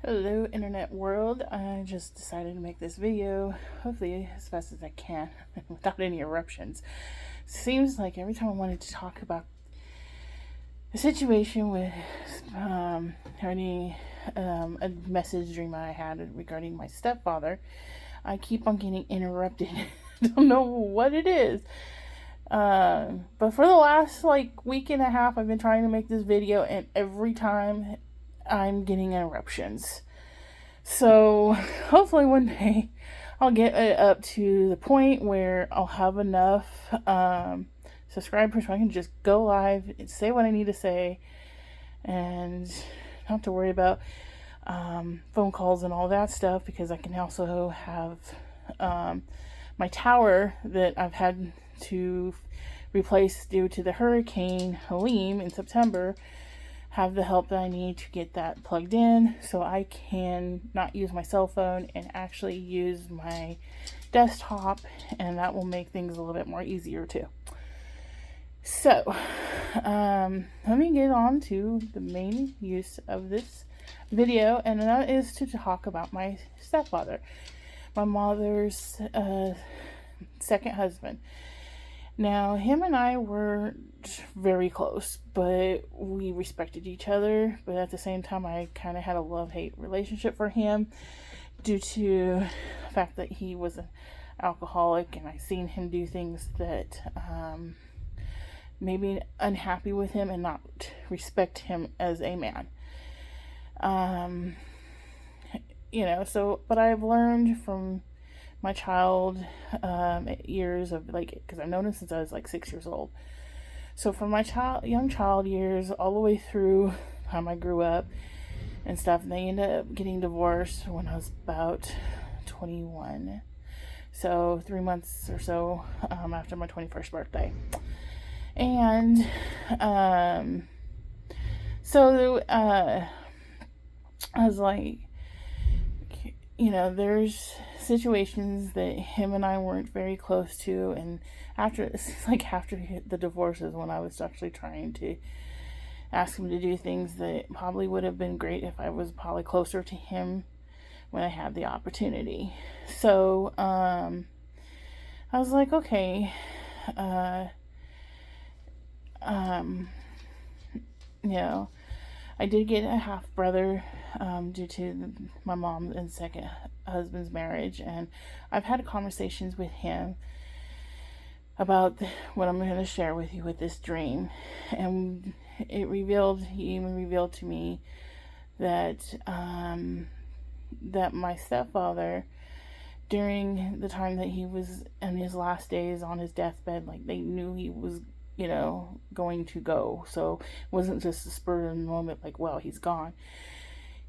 Hello internet world. I just decided to make this video, hopefully as fast as I can without any interruptions. Seems like every time I wanted to talk about a situation with any a message dream I had regarding my stepfather, I keep on getting interrupted. Don't know what it is. But for the last week and a half, I've been trying to make this video, and every time I'm getting interruptions. So hopefully one day I'll get it up to the point where I'll have enough subscribers so I can just go live and say what I need to say and not have to worry about phone calls and all that stuff, because I can also have my tower that I've had to replace due to the Hurricane Helene in September have the help that I need to get that plugged in, so I can not use my cell phone and actually use my desktop, and that will make things a little bit more easier too. So let me get on to the main use of this video, and that is to talk about my stepfather, my mother's second husband. Now, him and I were very close, but we respected each other. But at the same time, I kind of had a love-hate relationship for him due to the fact that he was an alcoholic, and I seen him do things that made me unhappy with him and not respect him as a man. But I've learned from my child years of because I've known him since I was 6 years old. So from my young child years all the way through time I grew up and stuff, and they ended up getting divorced when I was about 21. So 3 months or so after my 21st birthday. And I was like, there's situations that him and I weren't very close to, and after the divorces, when I was actually trying to ask him to do things that probably would have been great if I was probably closer to him when I had the opportunity. So I was like, okay, I did get a half brother due to my mom and second husband's marriage, and I've had conversations with him about what I'm going to share with you with this dream. And he even revealed to me that that my stepfather, during the time that he was in his last days on his deathbed, they knew he was going to go. So it wasn't just a spur of the moment, well, he's gone.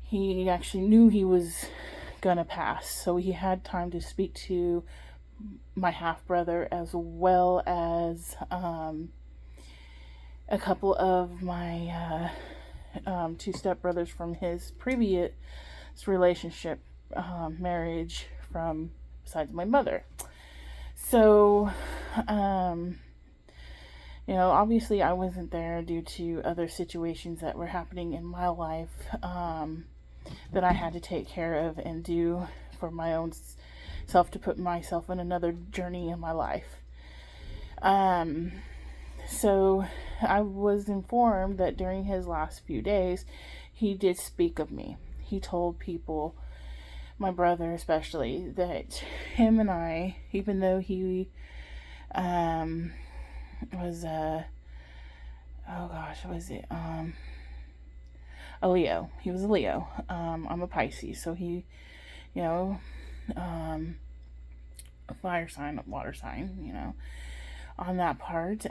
He actually knew he was gonna pass. So he had time to speak to my half brother, as well as a couple of my two stepbrothers from his previous relationship, marriage, from besides my mother. So obviously I wasn't there due to other situations that were happening in my life that I had to take care of and do for my own self, to put myself in another journey in my life. So I was informed that during his last few days, he did speak of me. He told people, my brother especially, that him and I, even though he was a Leo. He was a Leo. I'm a Pisces, so he, a fire sign, water sign, on that part.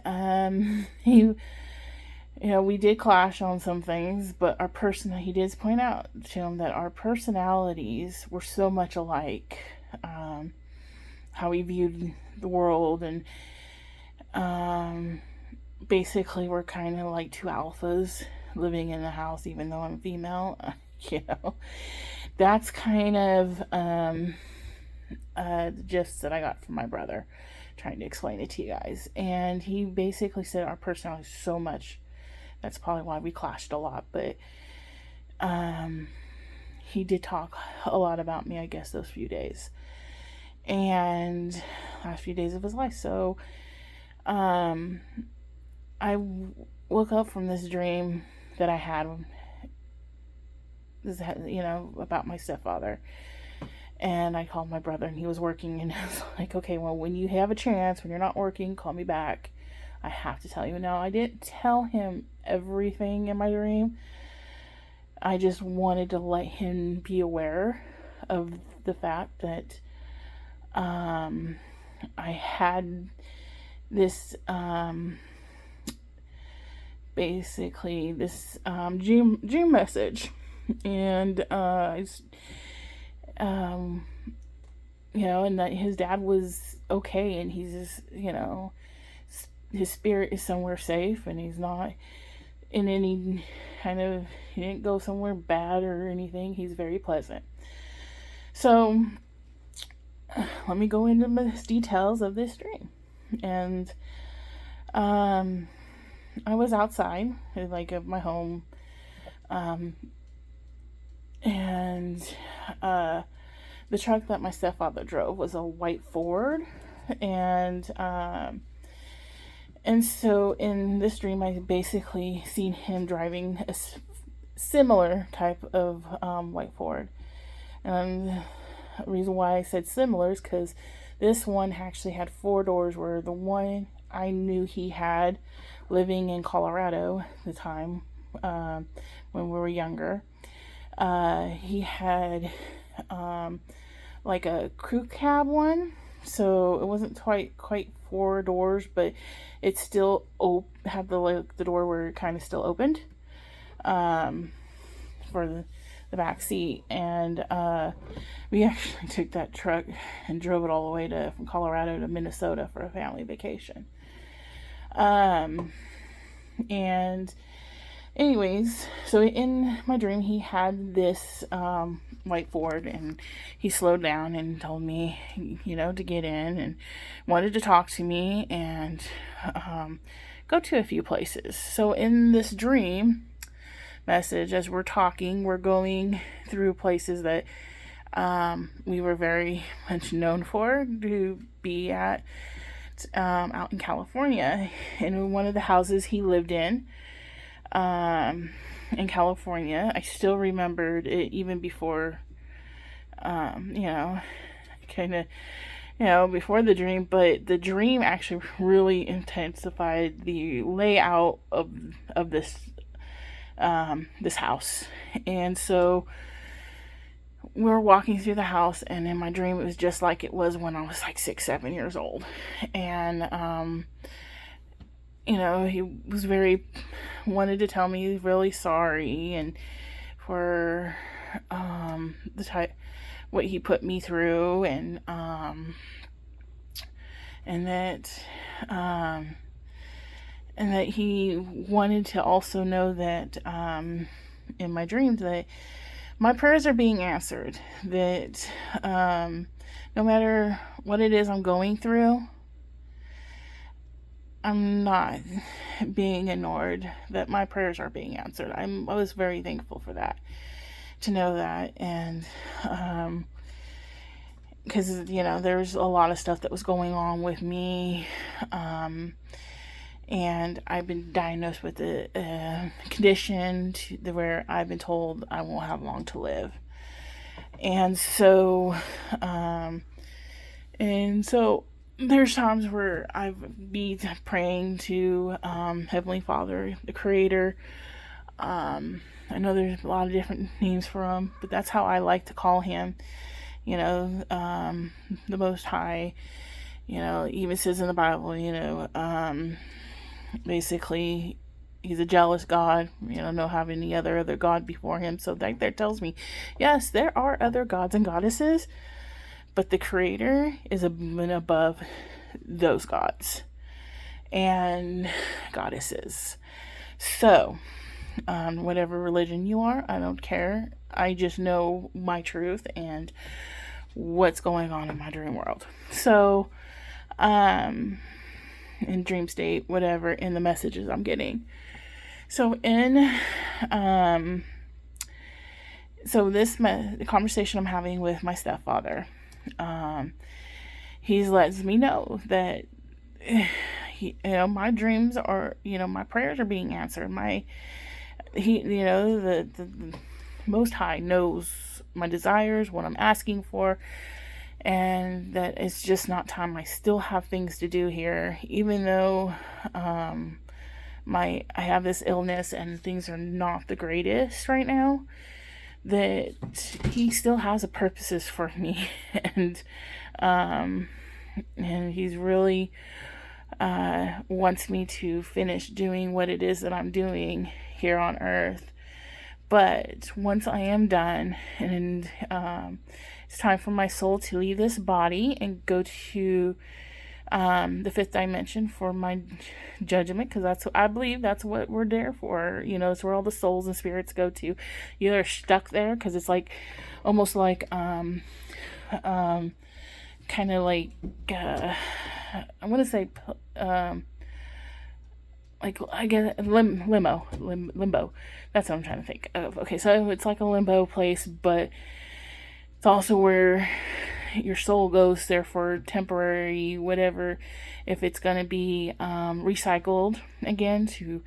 We did clash on some things, but he did point out to him that our personalities were so much alike. How we viewed the world, and basically we're kind of like two alphas living in the house, even though I'm female. That's kind of the gist that I got from my brother, trying to explain it to you guys. And he basically said our personality so much, that's probably why we clashed a lot. But he did talk a lot about me, I guess, those few days. And last few days of his life. So I woke up from this dream that I had, about my stepfather. And I called my brother, and he was working, and I was like, okay, well, when you have a chance, when you're not working, call me back. I have to tell you. Now, I didn't tell him everything in my dream. I just wanted to let him be aware of the fact that I had this basically this dream message, and and that his dad was okay, and he's just, his spirit is somewhere safe, and he's not in any kind of, he didn't go somewhere bad or anything. He's very pleasant. So let me go into the details of this dream. And I was outside, like, of my home, and the truck that my stepfather drove was a white Ford, and so in this dream, I basically seen him driving a similar type of white Ford. And the reason why I said similar is because this one actually had 4 doors, where the one I knew he had living in Colorado at the time, when we were younger, he had like a crew cab one. So it wasn't quite 4 doors, but it still had the door where it kind of still opened for the back seat. And we actually took that truck and drove it all the way from Colorado to Minnesota for a family vacation. And anyways, so in my dream, he had this white Ford, and he slowed down and told me, to get in, and wanted to talk to me and go to a few places. So in this dream message, as we're talking, we're going through places that we were very much known for to be at, out in California. In one of the houses he lived in California, I still remembered it even before, before the dream. But the dream actually really intensified the layout of this house. And so we're walking through the house, and in my dream, it was just like it was when I was like 6-7 years old. And he was wanted to tell me he's really sorry, and for what he put me through, and that he wanted to also know that in my dreams that my prayers are being answered, that no matter what it is I'm going through, I'm not being ignored, that my prayers are being answered. I was very thankful for that, to know that. And because there's a lot of stuff that was going on with me, and I've been diagnosed with a condition where I've been told I won't have long to live. And so there's times where I've been praying to Heavenly Father, the Creator. I know there's a lot of different names for him, but that's how I like to call him. The Most High. Even says in the Bible, basically, he's a jealous God. No have any other God before him. So that there tells me, yes, there are other gods and goddesses, but the Creator is above those gods and goddesses. So, whatever religion you are, I don't care. I just know my truth and what's going on in my dream world. So, in dream state, whatever, in the messages I'm getting. So in so this the conversation I'm having with my stepfather, he lets me know that my dreams are, my prayers are being answered. The Most High knows my desires, what I'm asking for, and that it's just not time. I still have things to do here, even though I have this illness and things are not the greatest right now. That he still has a purposes for me, and he's really wants me to finish doing what it is that I'm doing here on earth. But once I am done, and it's time for my soul to leave this body and go to the fifth dimension for my judgment, because I believe that's what we're there for. It's where all the souls and spirits go to. You're stuck there because it's like almost like kind of like I want to say like, I guess limbo. That's what I'm trying to think of. Okay, so it's like a limbo place, but it's also where your soul goes there for temporary whatever, if it's going to be recycled again to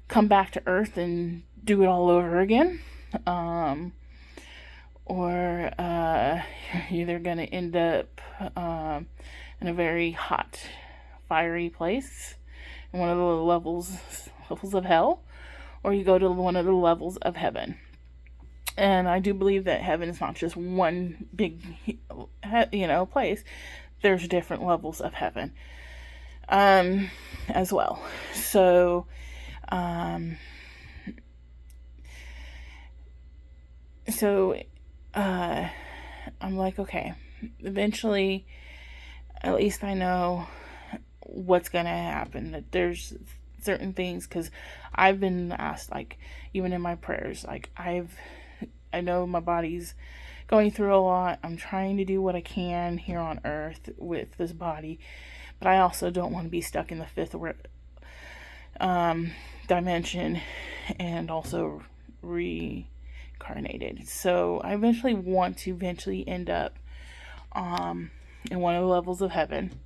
come back to earth and do it all over again, or you're either going to end up in a very hot, fiery place, in one of the levels of hell, or you go to one of the levels of heaven. And I do believe that heaven is not just one big, place. There's different levels of heaven, as well. So, I'm like, okay, eventually, at least I know what's gonna happen. That there's certain things, because I've been asked, like, even in my prayers, like, I know my body's going through a lot. I'm trying to do what I can here on earth with this body, but I also don't want to be stuck in the fifth dimension and also reincarnated. So I want to end up in one of the levels of heaven,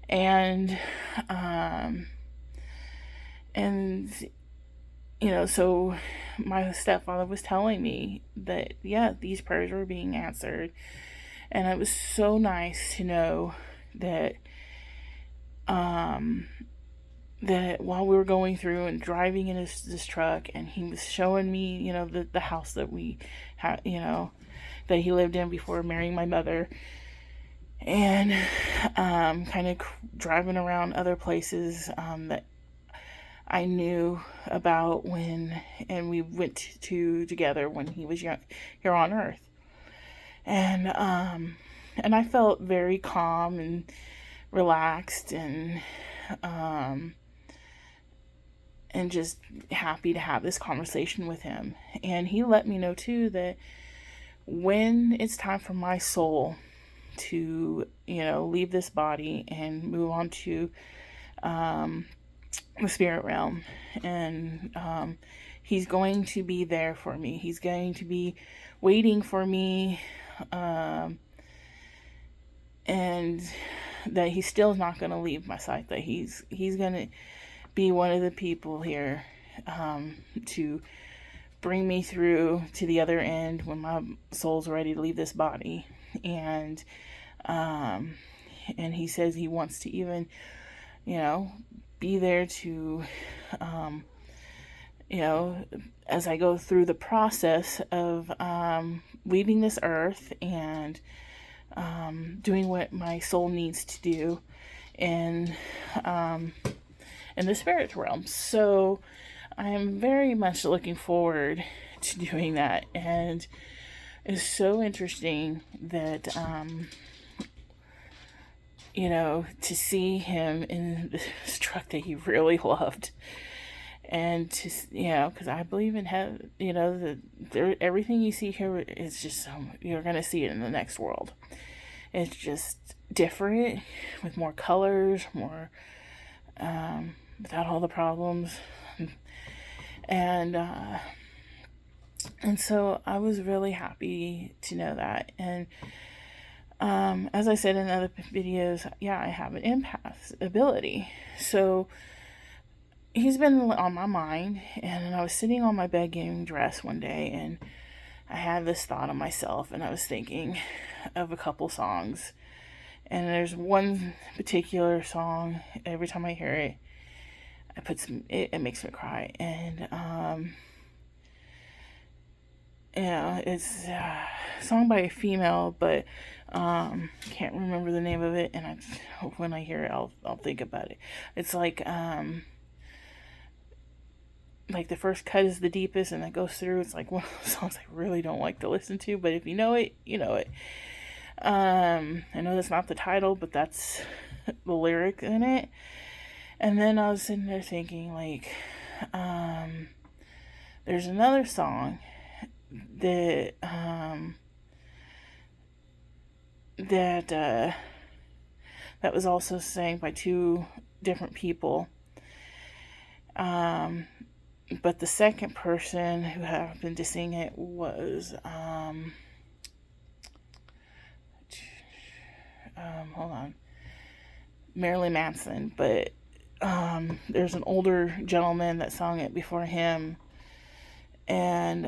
and so my stepfather was telling me that, yeah, these prayers were being answered. And it was so nice to know that that while we were going through and driving in this truck, and he was showing me, the house that we had, that he lived in before marrying my mother, and kind of driving around other places that I knew about and we went to together when he was young here on earth. And I felt very calm and relaxed, and just happy to have this conversation with him. And he let me know too that when it's time for my soul to, leave this body and move on to the spirit realm, and he's going to be there for me. He's going to be waiting for me, and that he's still not going to leave my side. That he's going to be one of the people here to bring me through to the other end when my soul's ready to leave this body. And he says he wants to even, be there to, as I go through the process of leaving this earth and doing what my soul needs to do in the spirit realm. So I'm very much looking forward to doing that, and it's so interesting that to see him in this truck that he really loved, and to because I believe in heaven. Everything you see here is just you're gonna see it in the next world. It's just different, with more colors, more without all the problems, and And so I was really happy to know that. And as I said in other videos, yeah, I have an empath ability. So he's been on my mind. And I was sitting on my bed getting dressed one day, and I had this thought of myself, and I was thinking of a couple songs. And there's one particular song, every time I hear it, it makes me cry. And yeah, it's a song by a female, but can't remember the name of it. And I hope when I hear it, I'll think about it. It's like the first cut is the deepest, and that goes through. It's like one of those songs I really don't like to listen to, but if you know it, you know it. I know that's not the title, but that's the lyric in it. And then I was sitting there thinking, like, there's another song that that was also sang by two different people. But the second person who happened to sing it was hold on, Marilyn Manson. But there's an older gentleman that sung it before him, and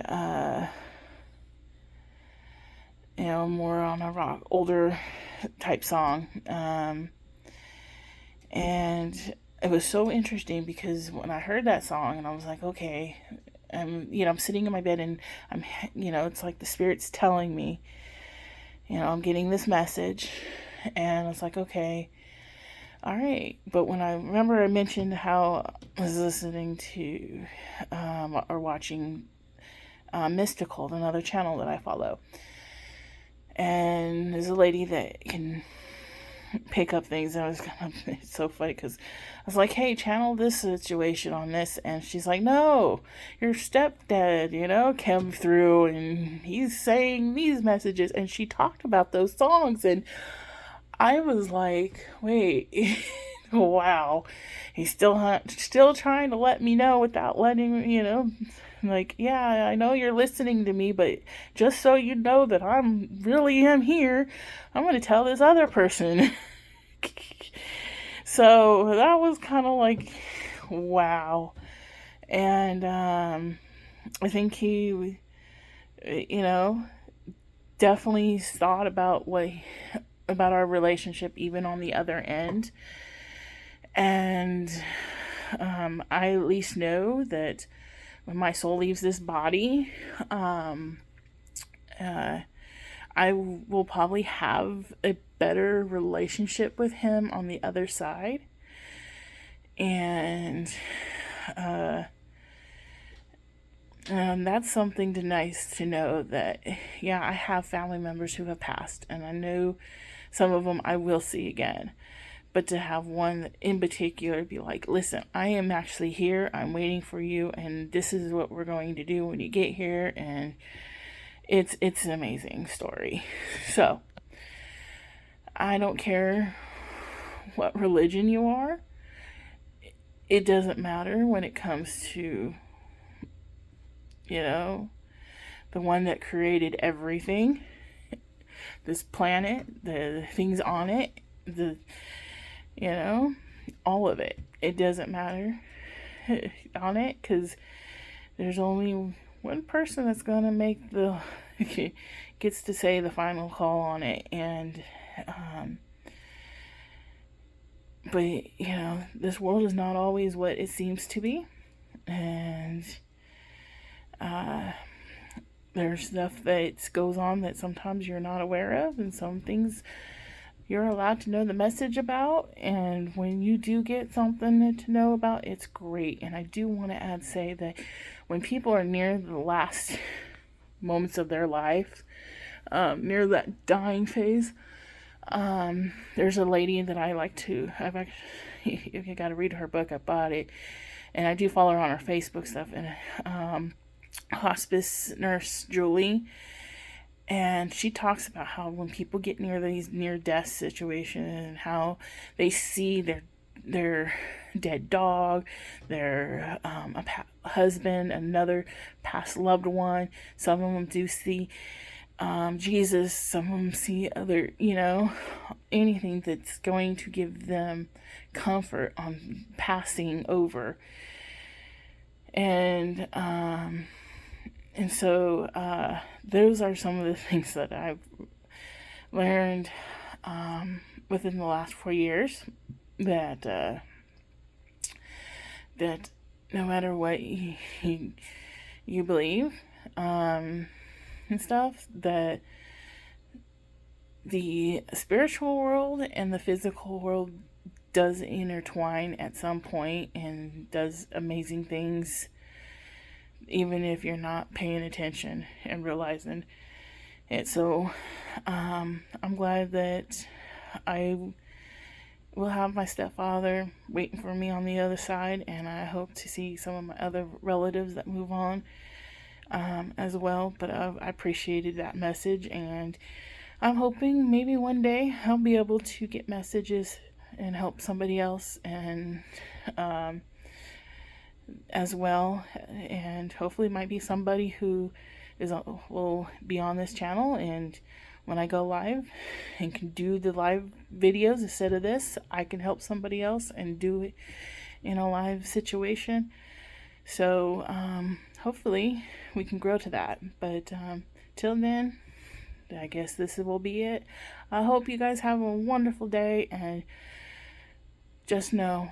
more on a rock, older type song. And it was so interesting because when I heard that song, and I was like, okay, I'm sitting in my bed, and I'm, it's like the Spirit's telling me, I'm getting this message, and I was like, okay, all right. But when I mentioned how I was listening to or watching Mystical, another channel that I follow, and there's a lady that can pick up things, and it's so funny because I was like, hey, channel this situation on this, and she's like, no, your stepdad, came through, and he's saying these messages, and she talked about those songs, and I was like, wait, wow, he's still trying to let me know without letting me, like, yeah, I know you're listening to me, but just so you know that I'm really am here, I'm going to tell this other person. So that was kind of like, wow. And I think he, definitely thought about about our relationship, even on the other end. And I at least know that when my soul leaves this body, I will probably have a better relationship with him on the other side. And that's something nice to know that, yeah, I have family members who have passed, and I know some of them I will see again. But to have one in particular be like, listen, I am actually here, I'm waiting for you, and this is what we're going to do when you get here, and it's an amazing story. So, I don't care what religion you are. It doesn't matter when it comes to, the one that created everything, this planet, the things on it, all of it. It doesn't matter on it, because there's only one person that's going to make gets to say the final call on it. And but this world is not always what it seems to be, and there's stuff that goes on that sometimes you're not aware of, and some things you're allowed to know the message about. And when you do get something to know about, it's great. And I do want to say that when people are near the last moments of their life, near that dying phase, there's a lady that I like to, I got to read her book, I bought it, and I do follow her on her Facebook stuff, and hospice nurse Julie, and she talks about how when people get near these near-death situations, and how they see their dead dog, their husband, another past loved one. Some of them do see Jesus. Some of them see other, anything that's going to give them comfort on passing over. And so those are some of the things that I've learned within the last 4 years, that that no matter what you believe and stuff, that the spiritual world and the physical world does intertwine at some point and does amazing things, even if you're not paying attention and realizing it. So I'm glad that I will have my stepfather waiting for me on the other side, and I hope to see some of my other relatives that move on as well. But I appreciated that message, and I'm hoping maybe one day I'll be able to get messages and help somebody else, and as well, and hopefully it might be somebody who will be on this channel, and when I go live and can do the live videos instead of this, I can help somebody else and do it in a live situation. So hopefully we can grow to that. But till then, I guess this will be it. I hope you guys have a wonderful day, and just know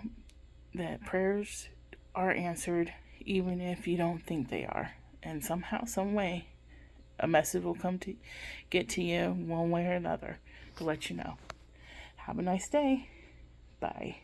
that prayers are answered even if you don't think they are. And somehow, some way, a message will come to get to you one way or another to let you know. Have a nice day. Bye.